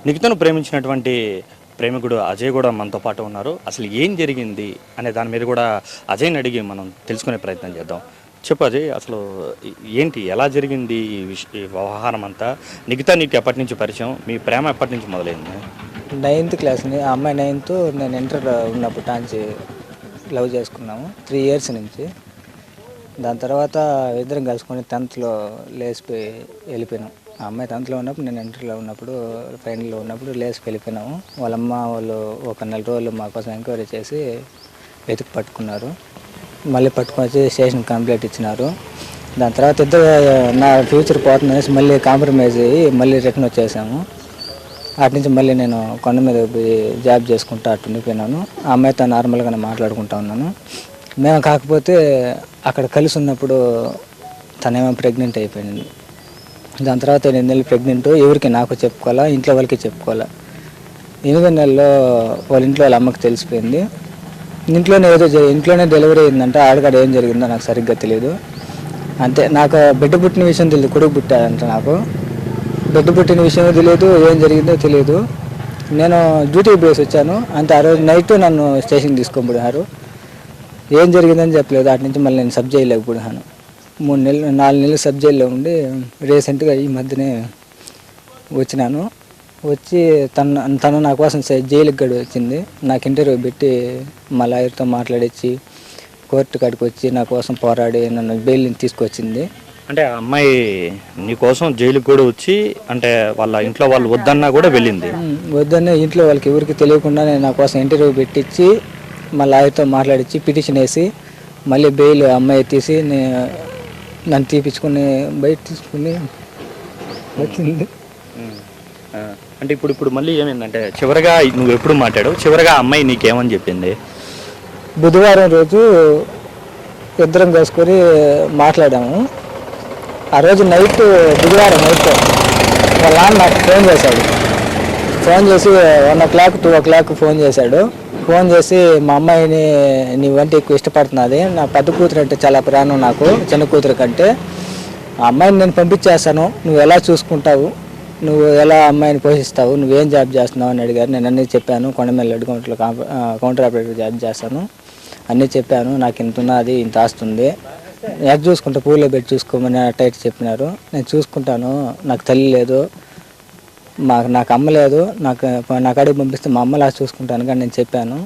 నిఖితను ప్రేమించినటువంటి ప్రేమికుడు అజయ్ కూడా మనతో పాటు ఉన్నారు. అసలు ఏం జరిగింది అనే దాని మీద కూడా అజయ్ని అడిగి మనం తెలుసుకునే ప్రయత్నం చేద్దాం. చెప్పు అజయ్, అసలు ఏంటి, ఎలా జరిగింది ఈ వ్యవహారం అంతా? నిఖిత నీకు ఎప్పటి నుంచి పరిచయం? మీ ప్రేమ ఎప్పటి నుంచి మొదలైంది? 9th క్లాస్ని ఆ అమ్మాయి 9th, నేను ఇంటర్ ఉన్నప్పుడు టాంచి లవ్ చేసుకున్నాము 3 years నుంచి. దాని తర్వాత ఇద్దరం కలుసుకొని 10thలో లేచిపోయి వెళ్ళిపోయినాం. ఆ అమ్మాయి 10thలో ఉన్నప్పుడు, నేను ఇంటర్లో ఉన్నప్పుడు, ఫైనల్లో ఉన్నప్పుడు లేచి వెళ్ళిపోయినాము. వాళ్ళ అమ్మ వాళ్ళు ఒక 4 రోజులు మా కోసం ఎంక్వైరీ చేసి వెతికి పట్టుకున్నారు. మళ్ళీ పట్టుకొని వచ్చి స్టేషన్ కంప్లైంట్ ఇచ్చినారు. దాని తర్వాత ఇద్దరు నా ఫ్యూచర్ పోతుందనేసి మళ్ళీ కాంప్రమైజ్ అయ్యి మళ్ళీ రిటర్న్ వచ్చేసాము. అటు నుంచి మళ్ళీ నేను కొండ మీద పోయి జాబ్ చేసుకుంటూ అటు ఉండిపోయినాను. ఆ అమ్మాయితో నార్మల్గానే మాట్లాడుకుంటా ఉన్నాను. మేము కాకపోతే అక్కడ కలిసి ఉన్నప్పుడు తనేమో ప్రెగ్నెంట్ అయిపోయింది. దాని తర్వాత 8 నెలలు ప్రెగ్నెంట్, ఎవరికి నాకు చెప్పుకోవాలా, ఇంట్లో వాళ్ళకి చెప్పుకోవాలా. 8 నెలల్లో వాళ్ళ ఇంట్లో వాళ్ళ అమ్మకి తెలిసిపోయింది. ఇంట్లోనే డెలివరీ అయిందంట. ఆడకాడ ఏం జరిగిందో నాకు సరిగ్గా తెలియదు. అంతే, నాకు బిడ్డ పుట్టిన విషయం తెలియదు, కొడుకు పుట్టాడంట. నాకు బిడ్డ పుట్టిన విషయం తెలియదు, ఏం జరిగిందో తెలియదు. నేను డ్యూటీ బేస్ వచ్చాను అంతే. ఆ రోజు నైట్ నన్ను స్టేషన్కి తీసుకొని ఏం జరిగిందని చెప్పలేదు. అటు నుంచి మళ్ళీ నేను సబ్ జైల్లోకి పోయాను. 4 నెలలు సబ్ జైల్లో ఉండి రీసెంట్గా ఈ మధ్యనే వచ్చినాను. వచ్చి తను నా కోసం జైలుకి గడి వచ్చింది. నాకు ఇంటర్వ్యూ పెట్టి మా లాయర్తో మాట్లాడించి కోర్టు కాడికి వచ్చి నా కోసం పోరాడి నన్ను బెయిల్ని తీసుకొచ్చింది. అంటే ఆ అమ్మాయి నీ కోసం జైలుకి కూడా వచ్చి, అంటే వాళ్ళ ఇంట్లో వాళ్ళు వద్దన్నా కూడా వెళ్ళింది? వద్దన్న, ఇంట్లో వాళ్ళకి ఎవరికి తెలియకుండా నేను నా కోసం ఇంటర్వ్యూ పెట్టించి మా లాయర్తో మాట్లాడించి పిటిషన్ వేసి మళ్ళీ బెయిల్ అమ్మాయి తీసి నన్ను తీపించుకుని బయట తీసుకుని వచ్చింది. అంటే ఇప్పుడు మళ్ళీ ఏమైందంటే, చివరిగా నువ్వు ఎప్పుడు మాట్లాడావు? చివరిగా అమ్మాయి నీకేమని చెప్పింది? బుధవారం రోజు ఇద్దరం కలుసుకొని మాట్లాడాము. ఆ రోజు నైట్, బుధవారం నైట్ వాళ్ళ నాన్న నాకు ఫోన్ చేశాడు. ఫోన్ చేసి 1 o'clock 2 o'clock ఫోన్ చేశాడు. ఫోన్ చేసి మా అమ్మాయిని నీవంటే ఎక్కువ ఇష్టపడుతున్నది, నా పెద్ద కూతురు అంటే చాలా ప్రాణం నాకు చిన్న కూతురు కంటే. ఆ అమ్మాయిని నేను పంపించేస్తాను, నువ్వు ఎలా చూసుకుంటావు, నువ్వు ఎలా అమ్మాయిని పోషిస్తావు, నువ్వేం జాబ్ చేస్తున్నావు అని అడిగారు. నేను అన్నీ చెప్పాను. కొండమేళ్ళ అడుగుంట్లో కౌంటర్ ఆపరేటర్ జాబ్ చేస్తాను అన్నీ చెప్పాను. నాకు ఇంత ఉన్నది, ఇంత ఆస్తుంది, ఎగ్ చూసుకుంటా పూలో పెట్టి చూసుకోమని అట్టయితే చెప్పినారు. నేను చూసుకుంటాను, నాకు తల్లి లేదు, నాకు అమ్మ లేదు, నాకు అడిగి పంపిస్తే మా అమ్మలా చూసుకుంటాను కానీ నేను చెప్పాను.